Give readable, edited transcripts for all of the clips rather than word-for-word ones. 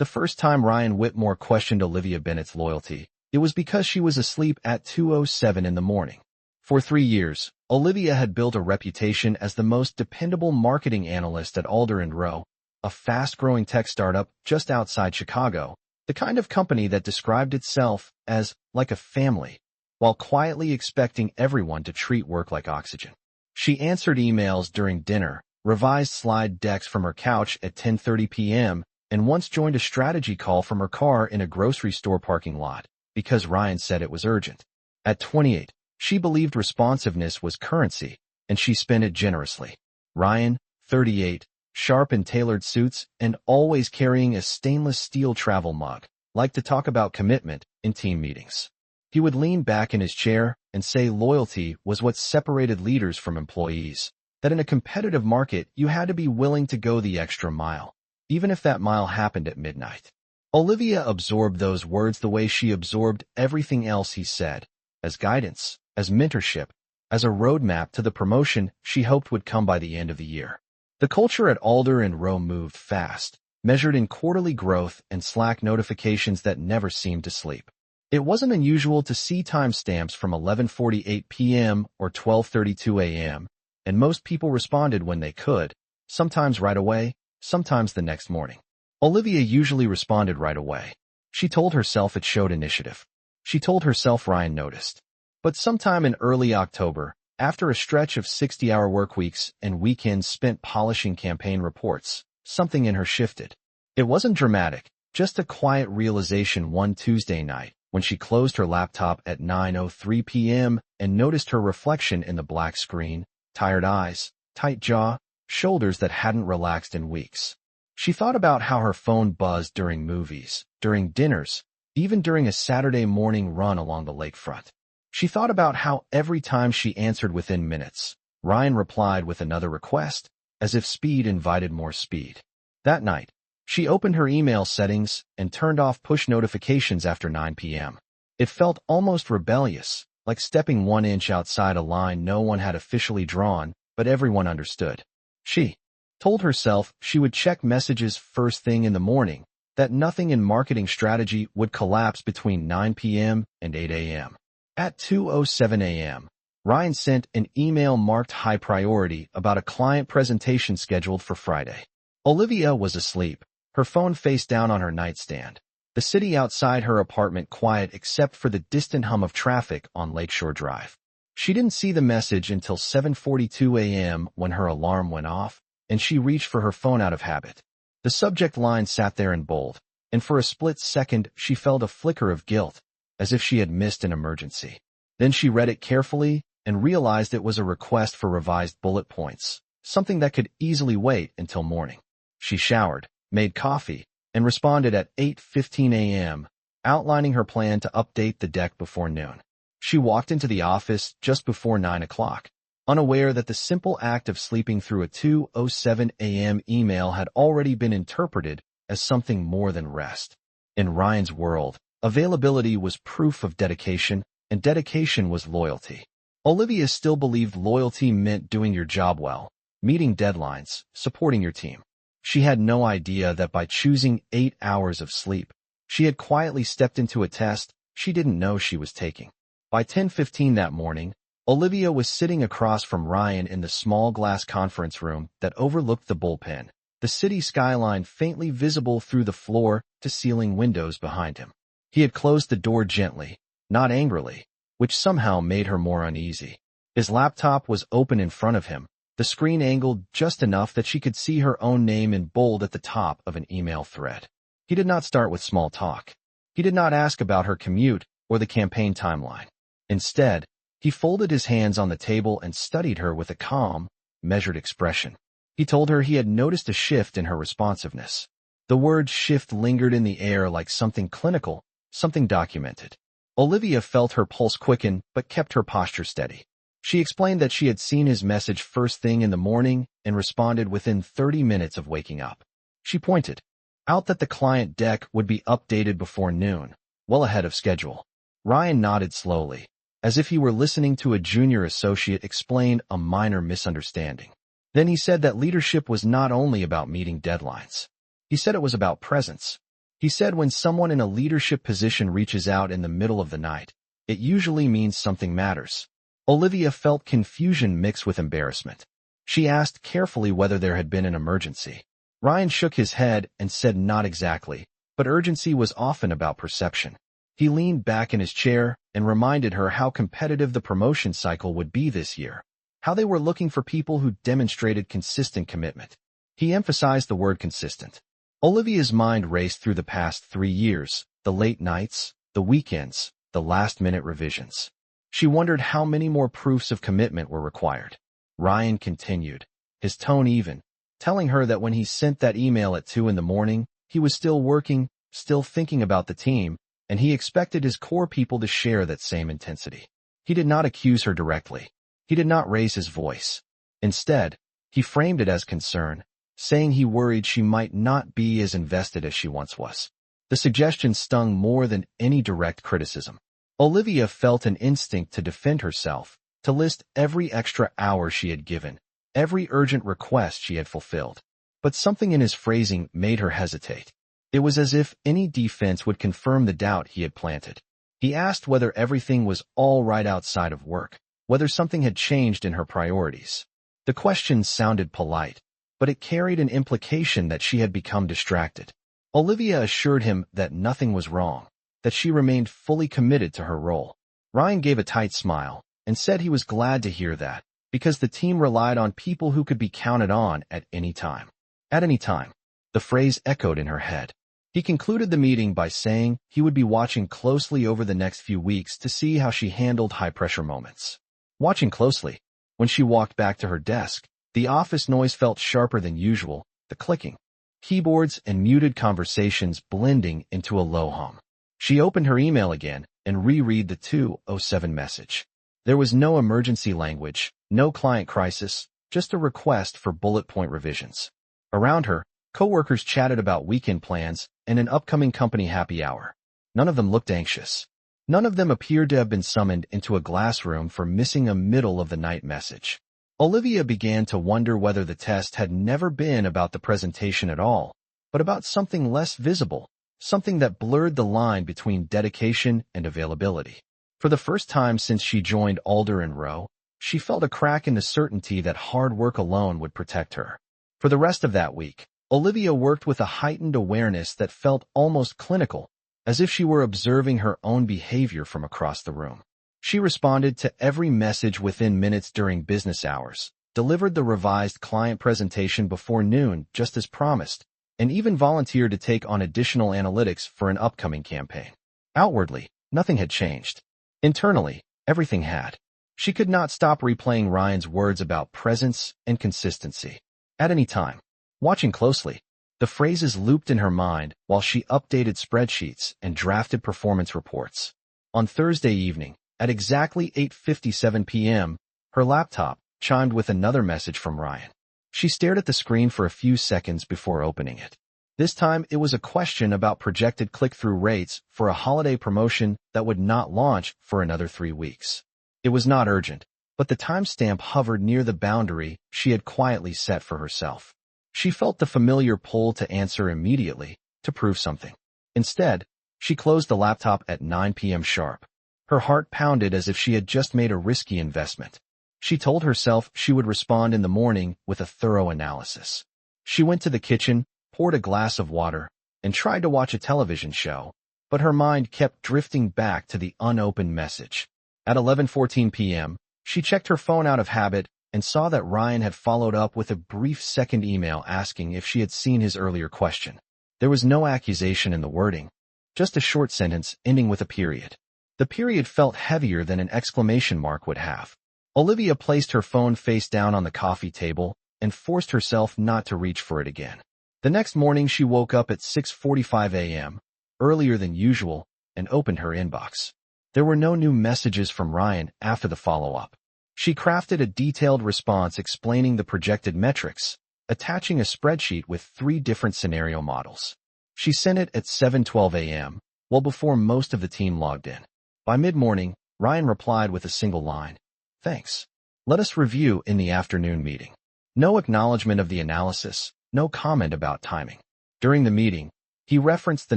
The first time Ryan Whitmore questioned Olivia Bennett's loyalty, it was because she was asleep at 2:07 in the morning. For 3 years, Olivia had built a reputation as the most dependable marketing analyst at Alder & Rowe, a fast-growing tech startup just outside Chicago, the kind of company that described itself as like a family, while quietly expecting everyone to treat work like oxygen. She answered emails during dinner, revised slide decks from her couch at 10:30 p.m., and once joined a strategy call from her car in a grocery store parking lot, because Ryan said it was urgent. At 28, she believed responsiveness was currency, and she spent it generously. Ryan, 38, sharp and tailored suits, and always carrying a stainless steel travel mug, liked to talk about commitment in team meetings. He would lean back in his chair and say loyalty was what separated leaders from employees, that in a competitive market you had to be willing to go the extra mile, even if that mile happened at midnight. Olivia absorbed those words the way she absorbed everything else he said, as guidance, as mentorship, as a roadmap to the promotion she hoped would come by the end of the year. The culture at Alder & Rowe moved fast, measured in quarterly growth and Slack notifications that never seemed to sleep. It wasn't unusual to see timestamps from 11:48 p.m. or 12:32 a.m., and most people responded when they could, sometimes right away, sometimes the next morning. Olivia usually responded right away. She told herself it showed initiative. She told herself Ryan noticed. But sometime in early October, after a stretch of 60-hour workweeks and weekends spent polishing campaign reports, something in her shifted. It wasn't dramatic, just a quiet realization one Tuesday night, when she closed her laptop at 9:03 p.m. and noticed her reflection in the black screen, tired eyes, tight jaw, shoulders that hadn't relaxed in weeks. She thought about how her phone buzzed during movies, during dinners, even during a Saturday morning run along the lakefront. She thought about how every time she answered within minutes, Ryan replied with another request, as if speed invited more speed. That night, she opened her email settings and turned off push notifications after 9 p.m. It felt almost rebellious, like stepping 1 inch outside a line no one had officially drawn, but everyone understood. She told herself she would check messages first thing in the morning, that nothing in marketing strategy would collapse between 9 p.m. and 8 a.m. At 2:07 a.m., Ryan sent an email marked high priority about a client presentation scheduled for Friday. Olivia was asleep, her phone face down on her nightstand, the city outside her apartment quiet except for the distant hum of traffic on Lakeshore Drive. She didn't see the message until 7:42 a.m. when her alarm went off, and she reached for her phone out of habit. The subject line sat there in bold, and for a split second she felt a flicker of guilt, as if she had missed an emergency. Then she read it carefully and realized it was a request for revised bullet points, something that could easily wait until morning. She showered, made coffee, and responded at 8:15 a.m., outlining her plan to update the deck before noon. She walked into the office just before 9 o'clock, unaware that the simple act of sleeping through a 2:07 a.m. email had already been interpreted as something more than rest. In Ryan's world, availability was proof of dedication, and dedication was loyalty. Olivia still believed loyalty meant doing your job well, meeting deadlines, supporting your team. She had no idea that by choosing 8 hours of sleep, she had quietly stepped into a test she didn't know she was taking. By 10:15 that morning, Olivia was sitting across from Ryan in the small glass conference room that overlooked the bullpen, the city skyline faintly visible through the floor-to-ceiling windows behind him. He had closed the door gently, not angrily, which somehow made her more uneasy. His laptop was open in front of him, the screen angled just enough that she could see her own name in bold at the top of an email thread. He did not start with small talk. He did not ask about her commute or the campaign timeline. Instead, he folded his hands on the table and studied her with a calm, measured expression. He told her he had noticed a shift in her responsiveness. The word shift lingered in the air like something clinical, something documented. Olivia felt her pulse quicken but kept her posture steady. She explained that she had seen his message first thing in the morning and responded within 30 minutes of waking up. She pointed out that the client deck would be updated before noon, well ahead of schedule. Ryan nodded slowly, as if he were listening to a junior associate explain a minor misunderstanding. Then he said that leadership was not only about meeting deadlines. He said it was about presence. He said when someone in a leadership position reaches out in the middle of the night, it usually means something matters. Olivia felt confusion mixed with embarrassment. She asked carefully whether there had been an emergency. Ryan shook his head and said not exactly, but urgency was often about perception. He leaned back in his chair and reminded her how competitive the promotion cycle would be this year, how they were looking for people who demonstrated consistent commitment. He emphasized the word consistent. Olivia's mind raced through the past 3 years, the late nights, the weekends, the last-minute revisions. She wondered how many more proofs of commitment were required. Ryan continued, his tone even, telling her that when he sent that email at 2 in the morning, he was still working, still thinking about the team, and he expected his core people to share that same intensity. He did not accuse her directly. He did not raise his voice. Instead, he framed it as concern, saying he worried she might not be as invested as she once was. The suggestion stung more than any direct criticism. Olivia felt an instinct to defend herself, to list every extra hour she had given, every urgent request she had fulfilled. But something in his phrasing made her hesitate. It was as if any defense would confirm the doubt he had planted. He asked whether everything was all right outside of work, whether something had changed in her priorities. The question sounded polite, but it carried an implication that she had become distracted. Olivia assured him that nothing was wrong, that she remained fully committed to her role. Ryan gave a tight smile and said he was glad to hear that, because the team relied on people who could be counted on at any time. At any time. The phrase echoed in her head. He concluded the meeting by saying he would be watching closely over the next few weeks to see how she handled high-pressure moments. Watching closely. When she walked back to her desk, the office noise felt sharper than usual, the clicking, keyboards and muted conversations blending into a low hum. She opened her email again and reread the 2:07 message. There was no emergency language, no client crisis, just a request for bullet point revisions. Around her, coworkers chatted about weekend plans and an upcoming company happy hour. None of them looked anxious. None of them appeared to have been summoned into a glass room for missing a middle-of-the-night message. Olivia began to wonder whether the test had never been about the presentation at all, but about something less visible, something that blurred the line between dedication and availability. For the first time since she joined Alder & Rowe, she felt a crack in the certainty that hard work alone would protect her. For the rest of that week, Olivia worked with a heightened awareness that felt almost clinical, as if she were observing her own behavior from across the room. She responded to every message within minutes during business hours, delivered the revised client presentation before noon just as promised, and even volunteered to take on additional analytics for an upcoming campaign. Outwardly, nothing had changed. Internally, everything had. She could not stop replaying Ryan's words about presence and consistency. At any time. Watching closely, the phrases looped in her mind while she updated spreadsheets and drafted performance reports. On Thursday evening, at exactly 8:57 p.m., her laptop chimed with another message from Ryan. She stared at the screen for a few seconds before opening it. This time, it was a question about projected click-through rates for a holiday promotion that would not launch for another 3 weeks. It was not urgent, but the timestamp hovered near the boundary she had quietly set for herself. She felt the familiar pull to answer immediately, to prove something. Instead, she closed the laptop at 9 p.m. sharp. Her heart pounded as if she had just made a risky investment. She told herself she would respond in the morning with a thorough analysis. She went to the kitchen, poured a glass of water, and tried to watch a television show, but her mind kept drifting back to the unopened message. At 11:14 p.m., she checked her phone out of habit and saw that Ryan had followed up with a brief second email asking if she had seen his earlier question. There was no accusation in the wording, just a short sentence ending with a period. The period felt heavier than an exclamation mark would have. Olivia placed her phone face down on the coffee table and forced herself not to reach for it again. The next morning she woke up at 6:45 a.m., earlier than usual, and opened her inbox. There were no new messages from Ryan after the follow-up. She crafted a detailed response explaining the projected metrics, attaching a spreadsheet with 3 different scenario models. She sent it at 7:12 a.m., well before most of the team logged in. By mid-morning, Ryan replied with a single line, "Thanks. Let us review in the afternoon meeting." No acknowledgement of the analysis, no comment about timing. During the meeting, He referenced the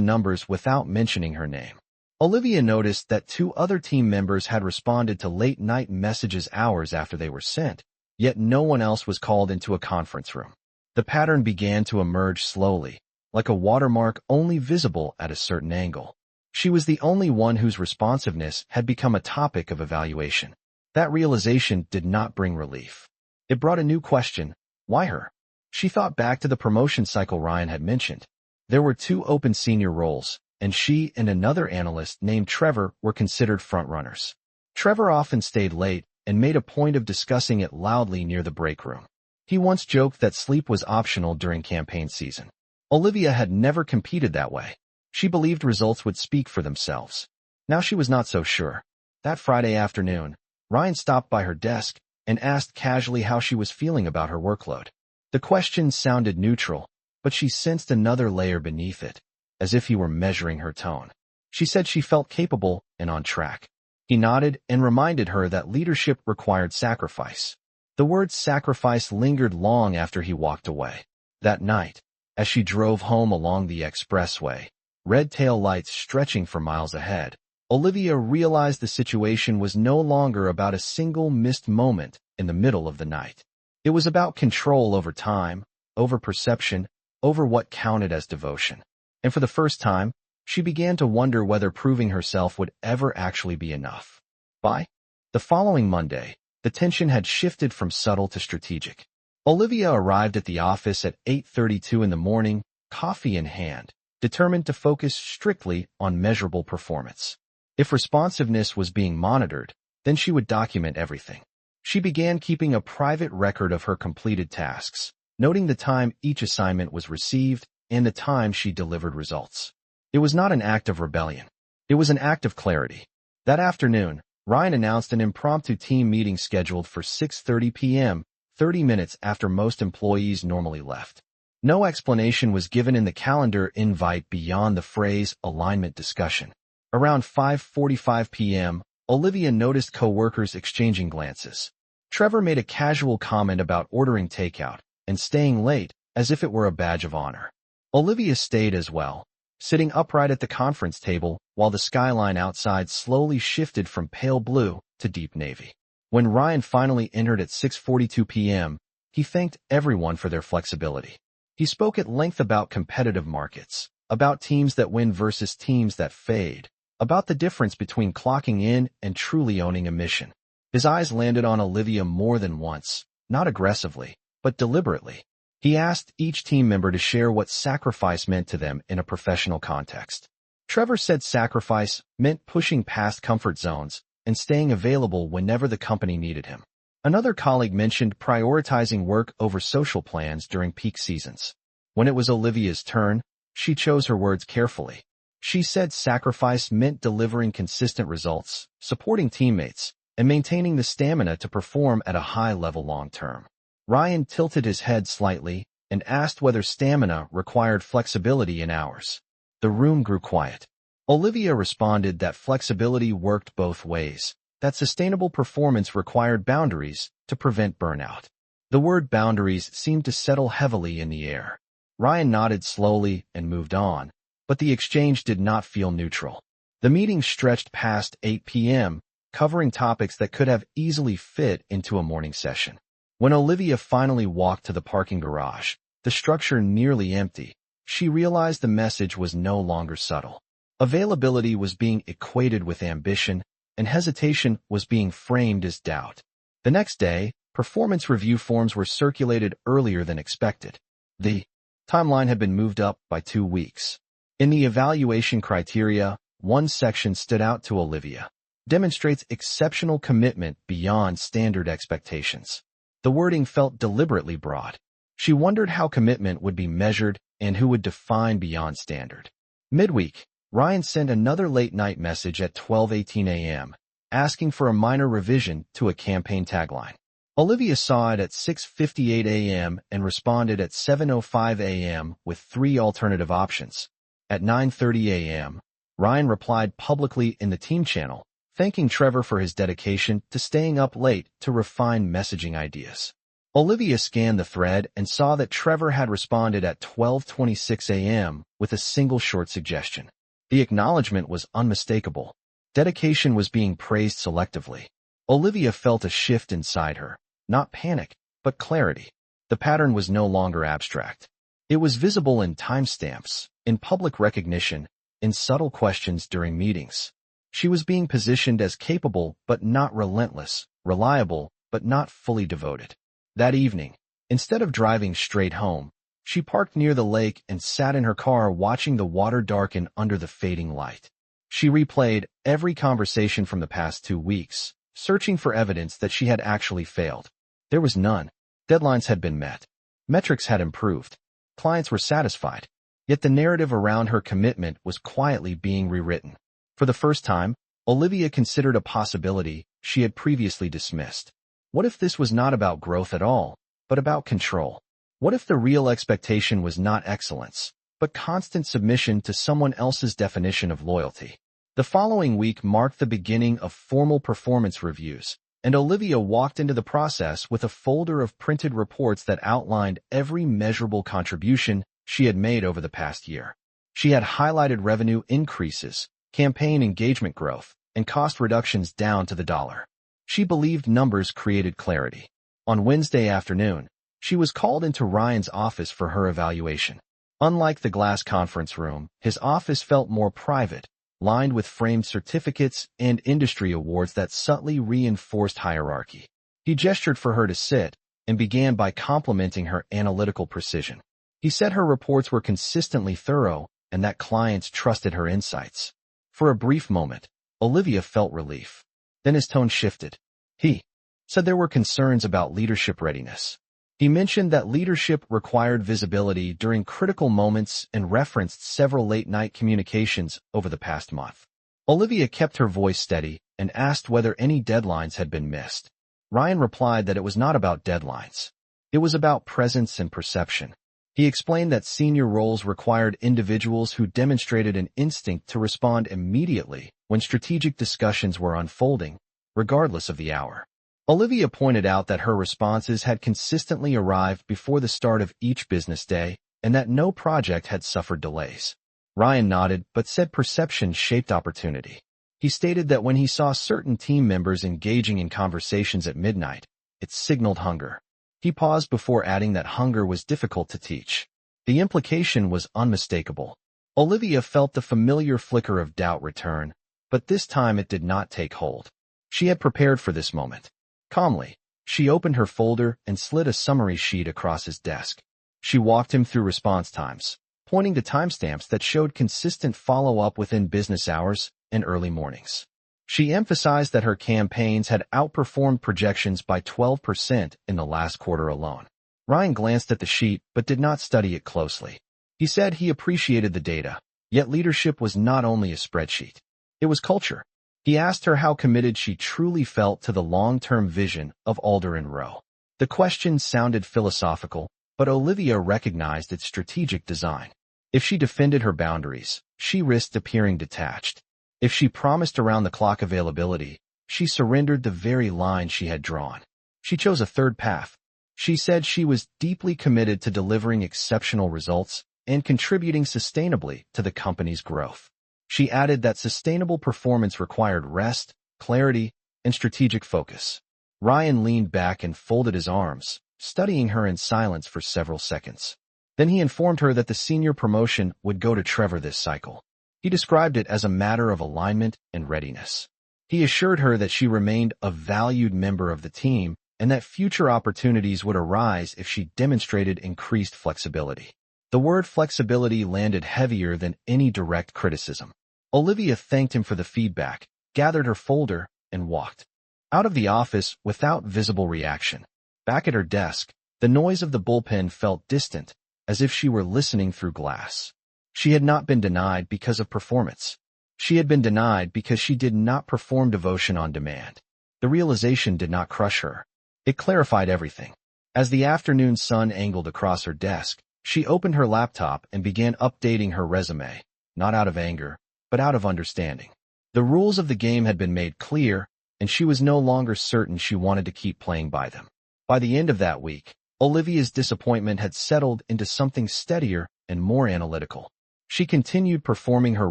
numbers without mentioning her name. Olivia noticed that 2 other team members had responded to late-night messages hours after they were sent, yet no one else was called into a conference room. The pattern began to emerge slowly, like a watermark only visible at a certain angle. She was the only one whose responsiveness had become a topic of evaluation. That realization did not bring relief. It brought a new question: why her? She thought back to the promotion cycle Ryan had mentioned. There were 2 open senior roles, and she and another analyst named Trevor were considered frontrunners. Trevor often stayed late and made a point of discussing it loudly near the break room. He once joked that sleep was optional during campaign season. Olivia had never competed that way. She believed results would speak for themselves. Now she was not so sure. That Friday afternoon, Ryan stopped by her desk and asked casually how she was feeling about her workload. The question sounded neutral, but she sensed another layer beneath it, as if he were measuring her tone. She said she felt capable and on track. He nodded and reminded her that leadership required sacrifice. The word sacrifice lingered long after he walked away. That night, as she drove home along the expressway, red tail lights stretching for miles ahead, Olivia realized the situation was no longer about a single missed moment in the middle of the night. It was about control over time, over perception, over what counted as devotion. And for the first time, she began to wonder whether proving herself would ever actually be enough. By the following Monday, the tension had shifted from subtle to strategic. Olivia arrived at the office at 8:32 in the morning, coffee in hand, determined to focus strictly on measurable performance. If responsiveness was being monitored, then she would document everything. She began keeping a private record of her completed tasks, noting the time each assignment was received and the time she delivered results. It was not an act of rebellion. It was an act of clarity. That afternoon, Ryan announced an impromptu team meeting scheduled for 6:30 p.m., 30 minutes after most employees normally left. No explanation was given in the calendar invite beyond the phrase alignment discussion. Around 5:45 p.m., Olivia noticed coworkers exchanging glances. Trevor made a casual comment about ordering takeout and staying late as if it were a badge of honor. Olivia stayed as well, sitting upright at the conference table while the skyline outside slowly shifted from pale blue to deep navy. When Ryan finally entered at 6:42 p.m., he thanked everyone for their flexibility. He spoke at length about competitive markets, about teams that win versus teams that fade, about the difference between clocking in and truly owning a mission. His eyes landed on Olivia more than once, not aggressively, but deliberately. He asked each team member to share what sacrifice meant to them in a professional context. Trevor said sacrifice meant pushing past comfort zones and staying available whenever the company needed him. Another colleague mentioned prioritizing work over social plans during peak seasons. When it was Olivia's turn, she chose her words carefully. She said sacrifice meant delivering consistent results, supporting teammates, and maintaining the stamina to perform at a high level long term. Ryan tilted his head slightly and asked whether stamina required flexibility in hours. The room grew quiet. Olivia responded that flexibility worked both ways, that sustainable performance required boundaries to prevent burnout. The word boundaries seemed to settle heavily in the air. Ryan nodded slowly and moved on, but the exchange did not feel neutral. The meeting stretched past 8 p.m., covering topics that could have easily fit into a morning session. When Olivia finally walked to the parking garage, the structure nearly empty, she realized the message was no longer subtle. Availability was being equated with ambition, and hesitation was being framed as doubt. The next day, performance review forms were circulated earlier than expected. The timeline had been moved up by 2 weeks. In the evaluation criteria, one section stood out to Olivia: demonstrates exceptional commitment beyond standard expectations. The wording felt deliberately broad. She wondered how commitment would be measured and who would define beyond standard. Midweek, Ryan sent another late-night message at 12:18 a.m., asking for a minor revision to a campaign tagline. Olivia saw it at 6:58 a.m. and responded at 7:05 a.m. with 3 alternative options. At 9:30 a.m., Ryan replied publicly in the team channel, thanking Trevor for his dedication to staying up late to refine messaging ideas. Olivia scanned the thread and saw that Trevor had responded at 12:26 a.m. with a single short suggestion. The acknowledgement was unmistakable. Dedication was being praised selectively. Olivia felt a shift inside her, not panic, but clarity. The pattern was no longer abstract. It was visible in timestamps, in public recognition, in subtle questions during meetings. She was being positioned as capable but not relentless, reliable but not fully devoted. That evening, instead of driving straight home, she parked near the lake and sat in her car watching the water darken under the fading light. She replayed every conversation from the past 2 weeks, searching for evidence that she had actually failed. There was none. Deadlines had been met. Metrics had improved. Clients were satisfied. Yet the narrative around her commitment was quietly being rewritten. For the first time, Olivia considered a possibility she had previously dismissed. What if this was not about growth at all, but about control? What if the real expectation was not excellence, but constant submission to someone else's definition of loyalty? The following week marked the beginning of formal performance reviews, and Olivia walked into the process with a folder of printed reports that outlined every measurable contribution she had made over the past year. She had highlighted revenue increases, campaign engagement growth, and cost reductions down to the dollar. She believed numbers created clarity. On Wednesday afternoon, she was called into Ryan's office for her evaluation. Unlike the glass conference room, his office felt more private, lined with framed certificates and industry awards that subtly reinforced hierarchy. He gestured for her to sit and began by complimenting her analytical precision. He said her reports were consistently thorough and that clients trusted her insights. For a brief moment, Olivia felt relief. Then his tone shifted. He said there were concerns about leadership readiness. He mentioned that leadership required visibility during critical moments and referenced several late-night communications over the past month. Olivia kept her voice steady and asked whether any deadlines had been missed. Ryan replied that it was not about deadlines. It was about presence and perception. He explained that senior roles required individuals who demonstrated an instinct to respond immediately when strategic discussions were unfolding, regardless of the hour. Olivia pointed out that her responses had consistently arrived before the start of each business day and that no project had suffered delays. Ryan nodded but said perception shaped opportunity. He stated that when he saw certain team members engaging in conversations at midnight, it signaled hunger. He paused before adding that hunger was difficult to teach. The implication was unmistakable. Olivia felt the familiar flicker of doubt return, but this time it did not take hold. She had prepared for this moment. Calmly, she opened her folder and slid a summary sheet across his desk. She walked him through response times, pointing to timestamps that showed consistent follow-up within business hours and early mornings. She emphasized that her campaigns had outperformed projections by 12% in the last quarter alone. Ryan glanced at the sheet but did not study it closely. He said he appreciated the data, yet leadership was not only a spreadsheet. It was culture. He asked her how committed she truly felt to the long-term vision of Alder & Rowe. The question sounded philosophical, but Olivia recognized its strategic design. If she defended her boundaries, she risked appearing detached. If she promised around-the-clock availability, she surrendered the very line she had drawn. She chose a third path. She said she was deeply committed to delivering exceptional results and contributing sustainably to the company's growth. She added that sustainable performance required rest, clarity, and strategic focus. Ryan leaned back and folded his arms, studying her in silence for several seconds. Then he informed her that the senior promotion would go to Trevor this cycle. He described it as a matter of alignment and readiness. He assured her that she remained a valued member of the team and that future opportunities would arise if she demonstrated increased flexibility. The word flexibility landed heavier than any direct criticism. Olivia thanked him for the feedback, gathered her folder, and walked out of the office without visible reaction. Back at her desk, the noise of the bullpen felt distant, as if she were listening through glass. She had not been denied because of performance. She had been denied because she did not perform devotion on demand. The realization did not crush her. It clarified everything. As the afternoon sun angled across her desk, she opened her laptop and began updating her resume, not out of anger, but out of understanding. The rules of the game had been made clear, and she was no longer certain she wanted to keep playing by them. By the end of that week, Olivia's disappointment had settled into something steadier and more analytical. She continued performing her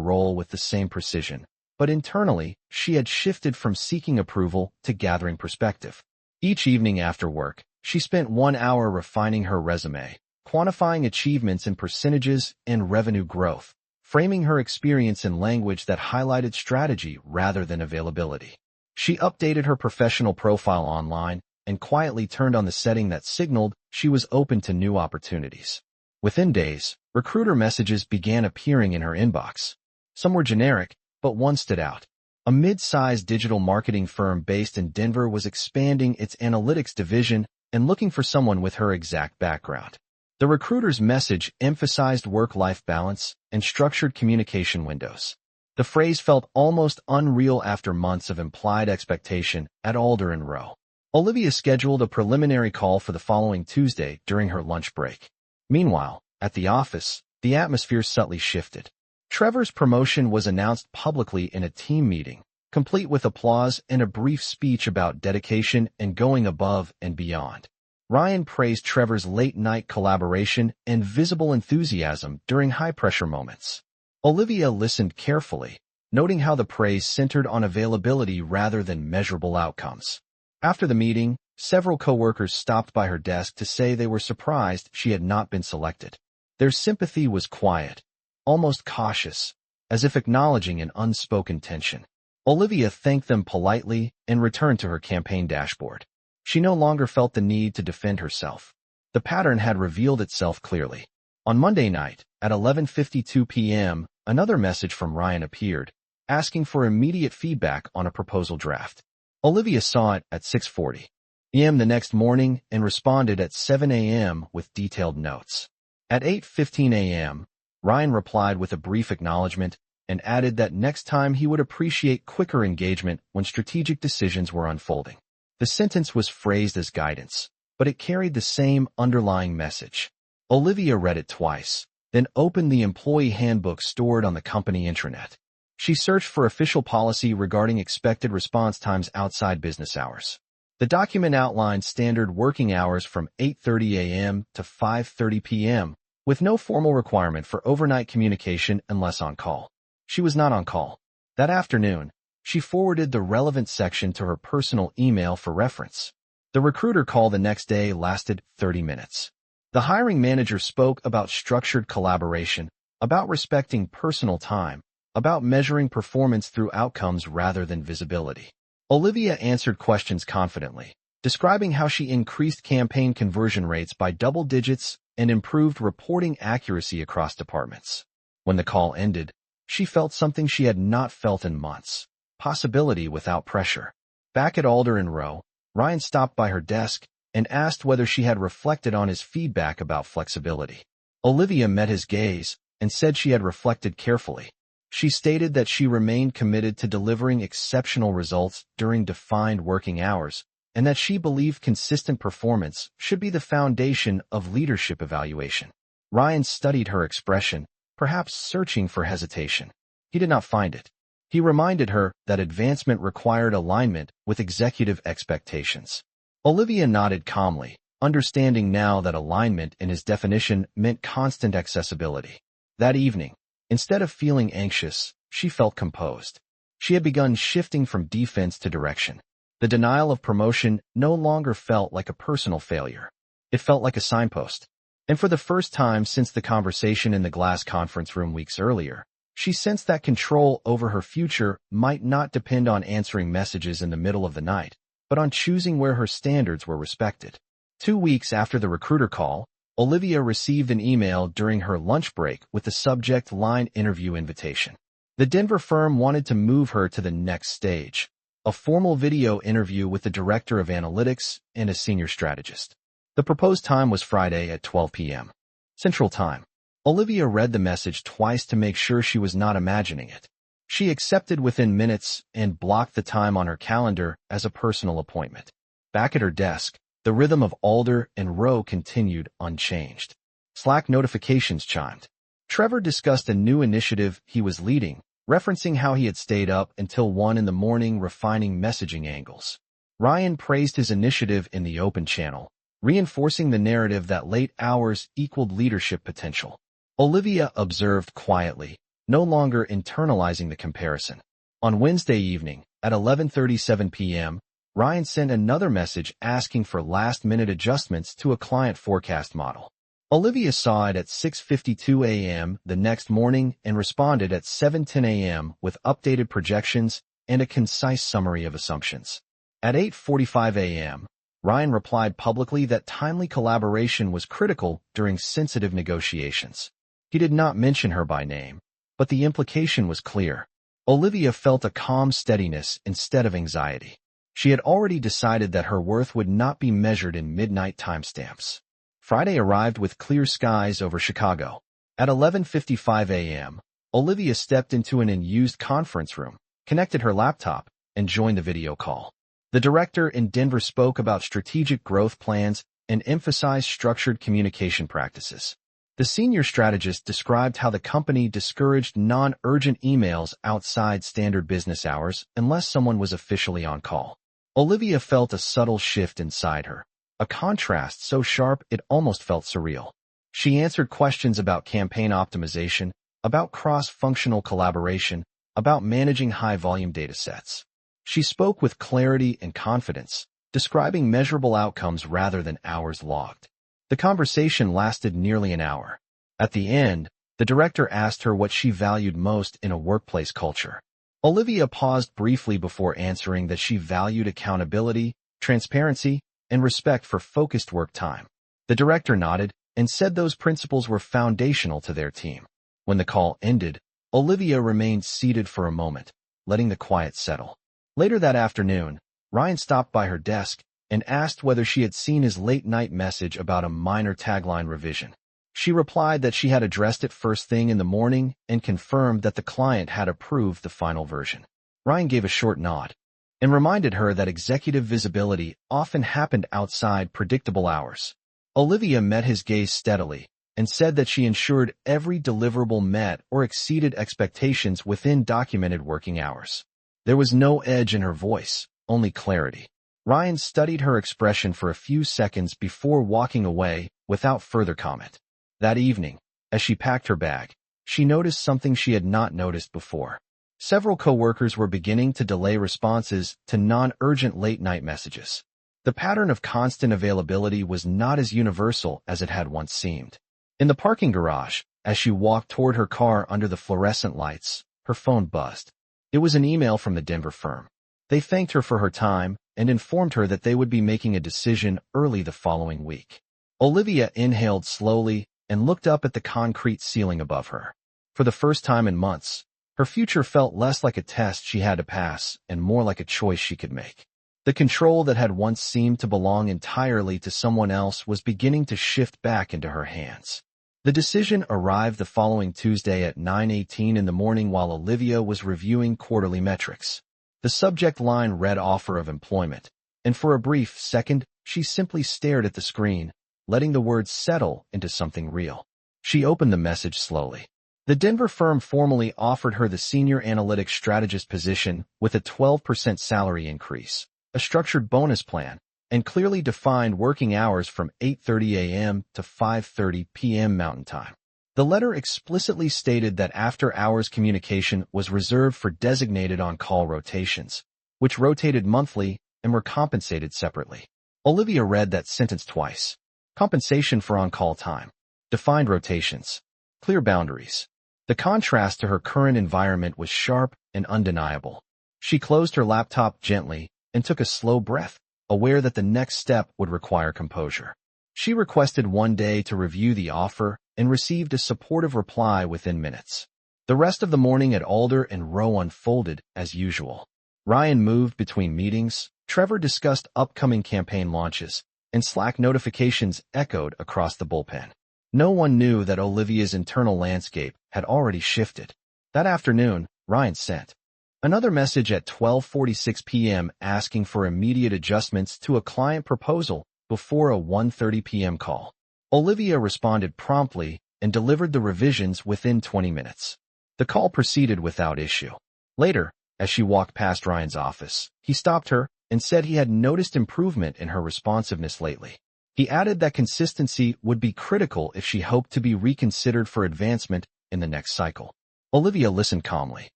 role with the same precision, but internally, she had shifted from seeking approval to gathering perspective. Each evening after work, she spent 1 hour refining her resume, quantifying achievements in percentages and revenue growth, framing her experience in language that highlighted strategy rather than availability. She updated her professional profile online and quietly turned on the setting that signaled she was open to new opportunities. Within days, recruiter messages began appearing in her inbox. Some were generic, but one stood out. A mid-sized digital marketing firm based in Denver was expanding its analytics division and looking for someone with her exact background. The recruiter's message emphasized work-life balance and structured communication windows. The phrase felt almost unreal after months of implied expectation at Alder and Rowe. Olivia scheduled a preliminary call for the following Tuesday during her lunch break. Meanwhile, at the office, the atmosphere subtly shifted. Trevor's promotion was announced publicly in a team meeting, complete with applause and a brief speech about dedication and going above and beyond. Ryan praised Trevor's late-night collaboration and visible enthusiasm during high-pressure moments. Olivia listened carefully, noting how the praise centered on availability rather than measurable outcomes. After the meeting, several coworkers stopped by her desk to say they were surprised she had not been selected. Their sympathy was quiet, almost cautious, as if acknowledging an unspoken tension. Olivia thanked them politely and returned to her campaign dashboard. She no longer felt the need to defend herself. The pattern had revealed itself clearly. On Monday night, at 11:52 p.m., another message from Ryan appeared, asking for immediate feedback on a proposal draft. Olivia saw it at 6:40 p.m. the next morning and responded at 7 a.m. with detailed notes. At 8:15 a.m., Ryan replied with a brief acknowledgement and added that next time he would appreciate quicker engagement when strategic decisions were unfolding. The sentence was phrased as guidance, but it carried the same underlying message. Olivia read it twice, then opened the employee handbook stored on the company intranet. She searched for official policy regarding expected response times outside business hours. The document outlined standard working hours from 8:30 a.m. to 5:30 p.m., with no formal requirement for overnight communication unless on call. She was not on call. That afternoon, she forwarded the relevant section to her personal email for reference. The recruiter call the next day lasted 30 minutes. The hiring manager spoke about structured collaboration, about respecting personal time, about measuring performance through outcomes rather than visibility. Olivia answered questions confidently, describing how she increased campaign conversion rates by double digits and improved reporting accuracy across departments. When the call ended, she felt something she had not felt in months. Possibility without pressure. Back at Alder and Rowe, Ryan stopped by her desk and asked whether she had reflected on his feedback about flexibility. Olivia met his gaze and said she had reflected carefully. She stated that she remained committed to delivering exceptional results during defined working hours, and that she believed consistent performance should be the foundation of leadership evaluation. Ryan studied her expression, perhaps searching for hesitation. He did not find it. He reminded her that advancement required alignment with executive expectations. Olivia nodded calmly, understanding now that alignment in his definition meant constant accessibility. That evening, instead of feeling anxious, she felt composed. She had begun shifting from defense to direction. The denial of promotion no longer felt like a personal failure. It felt like a signpost. And for the first time since the conversation in the glass conference room weeks earlier, she sensed that control over her future might not depend on answering messages in the middle of the night, but on choosing where her standards were respected. 2 weeks after the recruiter call, Olivia received an email during her lunch break with the subject line interview invitation. The Denver firm wanted to move her to the next stage, a formal video interview with the director of analytics and a senior strategist. The proposed time was Friday at 12 p.m. Central Time. Olivia read the message twice to make sure she was not imagining it. She accepted within minutes and blocked the time on her calendar as a personal appointment. Back at her desk, the rhythm of Alder and Rowe continued unchanged. Slack notifications chimed. Trevor discussed a new initiative he was leading, referencing how he had stayed up until 1 in the morning refining messaging angles. Ryan praised his initiative in the open channel, reinforcing the narrative that late hours equaled leadership potential. Olivia observed quietly, no longer internalizing the comparison. On Wednesday evening, at 11:37 p.m., Ryan sent another message asking for last-minute adjustments to a client forecast model. Olivia saw it at 6:52 a.m. the next morning and responded at 7:10 a.m. with updated projections and a concise summary of assumptions. At 8:45 a.m., Ryan replied publicly that timely collaboration was critical during sensitive negotiations. He did not mention her by name, but the implication was clear. Olivia felt a calm steadiness instead of anxiety. She had already decided that her worth would not be measured in midnight timestamps. Friday arrived with clear skies over Chicago. At 11:55 a.m., Olivia stepped into an unused conference room, connected her laptop, and joined the video call. The director in Denver spoke about strategic growth plans and emphasized structured communication practices. The senior strategist described how the company discouraged non-urgent emails outside standard business hours unless someone was officially on call. Olivia felt a subtle shift inside her, a contrast so sharp it almost felt surreal. She answered questions about campaign optimization, about cross-functional collaboration, about managing high-volume datasets. She spoke with clarity and confidence, describing measurable outcomes rather than hours logged. The conversation lasted nearly an hour. At the end, the director asked her what she valued most in a workplace culture. Olivia paused briefly before answering that she valued accountability, transparency, and respect for focused work time. The director nodded and said those principles were foundational to their team. When the call ended, Olivia remained seated for a moment, letting the quiet settle. Later that afternoon, Ryan stopped by her desk and asked whether she had seen his late-night message about a minor tagline revision. She replied that she had addressed it first thing in the morning and confirmed that the client had approved the final version. Ryan gave a short nod and reminded her that executive visibility often happened outside predictable hours. Olivia met his gaze steadily and said that she ensured every deliverable met or exceeded expectations within documented working hours. There was no edge in her voice, only clarity. Ryan studied her expression for a few seconds before walking away without further comment. That evening, as she packed her bag, she noticed something she had not noticed before. Several coworkers were beginning to delay responses to non-urgent late-night messages. The pattern of constant availability was not as universal as it had once seemed. In the parking garage, as she walked toward her car under the fluorescent lights, her phone buzzed. It was an email from the Denver firm. They thanked her for her time and informed her that they would be making a decision early the following week. Olivia inhaled slowly and looked up at the concrete ceiling above her. For the first time in months, her future felt less like a test she had to pass and more like a choice she could make. The control that had once seemed to belong entirely to someone else was beginning to shift back into her hands. The decision arrived the following Tuesday at 9:18 in the morning while Olivia was reviewing quarterly metrics. The subject line read offer of employment, and for a brief second, she simply stared at the screen, letting the words settle into something real. She opened the message slowly. The Denver firm formally offered her the senior analytics strategist position with a 12% salary increase, a structured bonus plan, and clearly defined working hours from 8:30 a.m. to 5:30 p.m. Mountain Time. The letter explicitly stated that after-hours communication was reserved for designated on-call rotations, which rotated monthly and were compensated separately. Olivia read that sentence twice. Compensation for on-call time. Defined rotations. Clear boundaries. The contrast to her current environment was sharp and undeniable. She closed her laptop gently and took a slow breath, aware that the next step would require composure. She requested one day to review the offer and received a supportive reply within minutes. The rest of the morning at Alder and Rowe unfolded as usual. Ryan moved between meetings, Trevor discussed upcoming campaign launches, and Slack notifications echoed across the bullpen. No one knew that Olivia's internal landscape had already shifted. That afternoon, Ryan sent another message at 12:46 p.m. asking for immediate adjustments to a client proposal before a 1:30 p.m. call. Olivia responded promptly and delivered the revisions within 20 minutes. The call proceeded without issue. Later, as she walked past Ryan's office, he stopped her and said he had noticed improvement in her responsiveness lately. He added that consistency would be critical if she hoped to be reconsidered for advancement in the next cycle. Olivia listened calmly.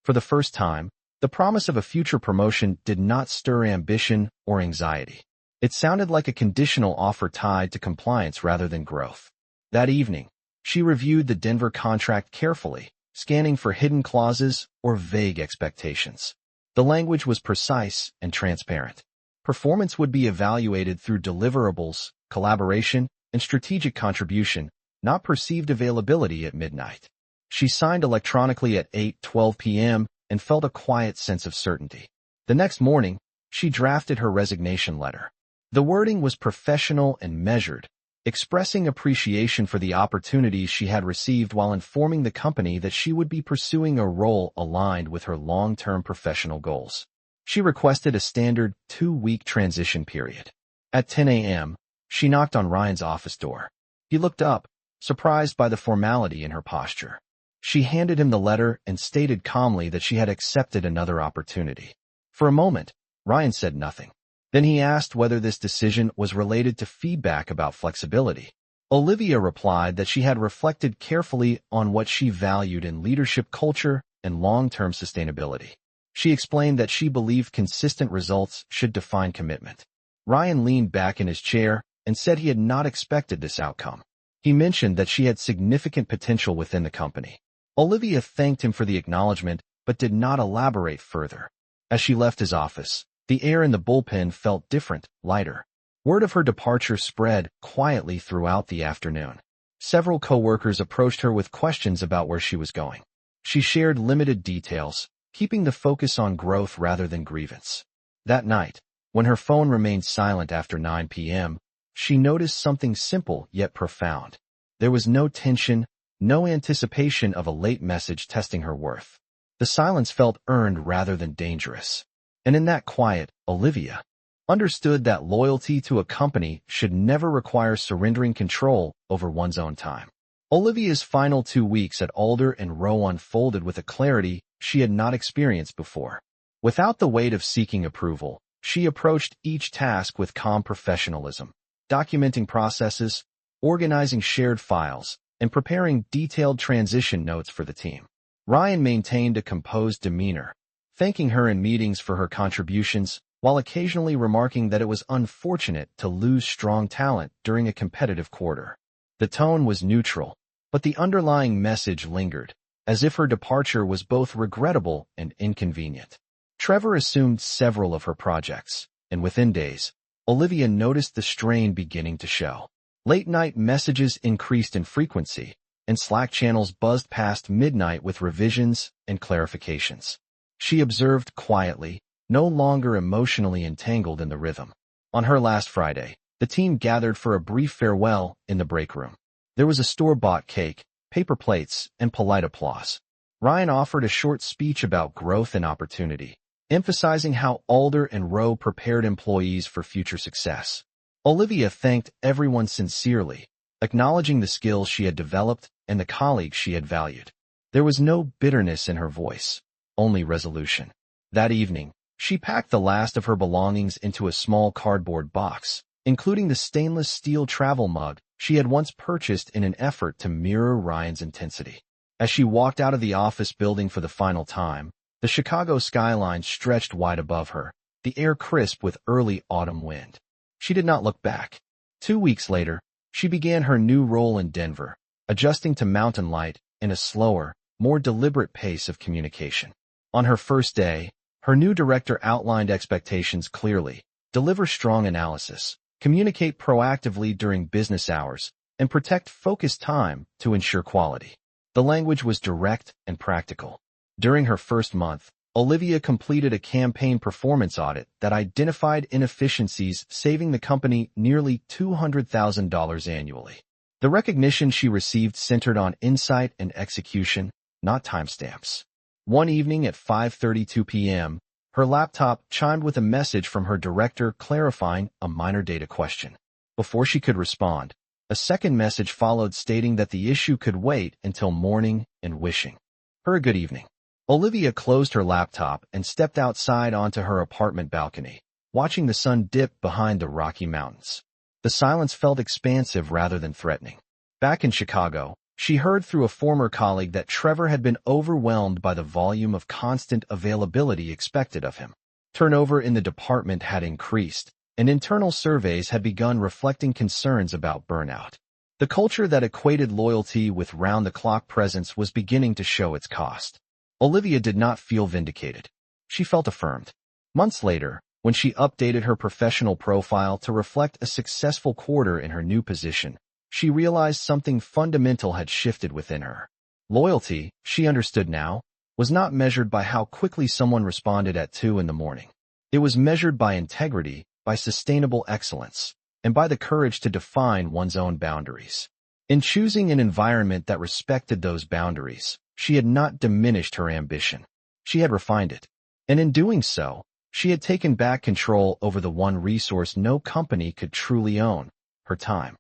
For the first time, the promise of a future promotion did not stir ambition or anxiety. It sounded like a conditional offer tied to compliance rather than growth. That evening, she reviewed the Denver contract carefully, scanning for hidden clauses or vague expectations. The language was precise and transparent. Performance would be evaluated through deliverables, collaboration, and strategic contribution, not perceived availability at midnight. She signed electronically at 8:12 p.m. and felt a quiet sense of certainty. The next morning, she drafted her resignation letter. The wording was professional and measured, expressing appreciation for the opportunities she had received while informing the company that she would be pursuing a role aligned with her long-term professional goals. She requested a standard 2-week transition period. At 10 a.m., she knocked on Ryan's office door. He looked up, surprised by the formality in her posture. She handed him the letter and stated calmly that she had accepted another opportunity. For a moment, Ryan said nothing. Then he asked whether this decision was related to feedback about flexibility. Olivia replied that she had reflected carefully on what she valued in leadership culture and long-term sustainability. She explained that she believed consistent results should define commitment. Ryan leaned back in his chair and said he had not expected this outcome. He mentioned that she had significant potential within the company. Olivia thanked him for the acknowledgement, but did not elaborate further. As she left his office, the air in the bullpen felt different, lighter. Word of her departure spread quietly throughout the afternoon. Several coworkers approached her with questions about where she was going. She shared limited details, keeping the focus on growth rather than grievance. That night, when her phone remained silent after 9 p.m., she noticed something simple yet profound. There was no tension, no anticipation of a late message testing her worth. The silence felt earned rather than dangerous. And in that quiet, Olivia understood that loyalty to a company should never require surrendering control over one's own time. Olivia's final 2 weeks at Alder and Rowe unfolded with a clarity she had not experienced before. Without the weight of seeking approval, she approached each task with calm professionalism, documenting processes, organizing shared files, and preparing detailed transition notes for the team. Ryan maintained a composed demeanor, thanking her in meetings for her contributions, while occasionally remarking that it was unfortunate to lose strong talent during a competitive quarter. The tone was neutral, but the underlying message lingered, as if her departure was both regrettable and inconvenient. Trevor assumed several of her projects, and within days, Olivia noticed the strain beginning to show. Late-night messages increased in frequency, and Slack channels buzzed past midnight with revisions and clarifications. She observed quietly, no longer emotionally entangled in the rhythm. On her last Friday, the team gathered for a brief farewell in the break room. There was a store-bought cake, paper plates, and polite applause. Ryan offered a short speech about growth and opportunity, emphasizing how Alder and Rowe prepared employees for future success. Olivia thanked everyone sincerely, acknowledging the skills she had developed and the colleagues she had valued. There was no bitterness in her voice, only resolution. That evening, she packed the last of her belongings into a small cardboard box, including the stainless steel travel mug she had once purchased in an effort to mirror Ryan's intensity. As she walked out of the office building for the final time, the Chicago skyline stretched wide above her, the air crisp with early autumn wind. She did not look back. 2 weeks later, she began her new role in Denver, adjusting to mountain light and a slower, more deliberate pace of communication. On her first day, her new director outlined expectations clearly: deliver strong analysis, communicate proactively during business hours, and protect focused time to ensure quality. The language was direct and practical. During her first month, Olivia completed a campaign performance audit that identified inefficiencies, saving the company nearly $200,000 annually. The recognition she received centered on insight and execution, not timestamps. One evening at 5:32 p.m., her laptop chimed with a message from her director clarifying a minor data question. Before she could respond, a second message followed stating that the issue could wait until morning and wishing her a good evening. Olivia closed her laptop and stepped outside onto her apartment balcony, watching the sun dip behind the Rocky Mountains. The silence felt expansive rather than threatening. Back in Chicago, she heard through a former colleague that Trevor had been overwhelmed by the volume of constant availability expected of him. Turnover in the department had increased, and internal surveys had begun reflecting concerns about burnout. The culture that equated loyalty with round-the-clock presence was beginning to show its cost. Olivia did not feel vindicated. She felt affirmed. Months later, when she updated her professional profile to reflect a successful quarter in her new position, she realized something fundamental had shifted within her. Loyalty, she understood now, was not measured by how quickly someone responded at 2 in the morning. It was measured by integrity, by sustainable excellence, and by the courage to define one's own boundaries. In choosing an environment that respected those boundaries, she had not diminished her ambition. She had refined it. And in doing so, she had taken back control over the one resource no company could truly own: her time.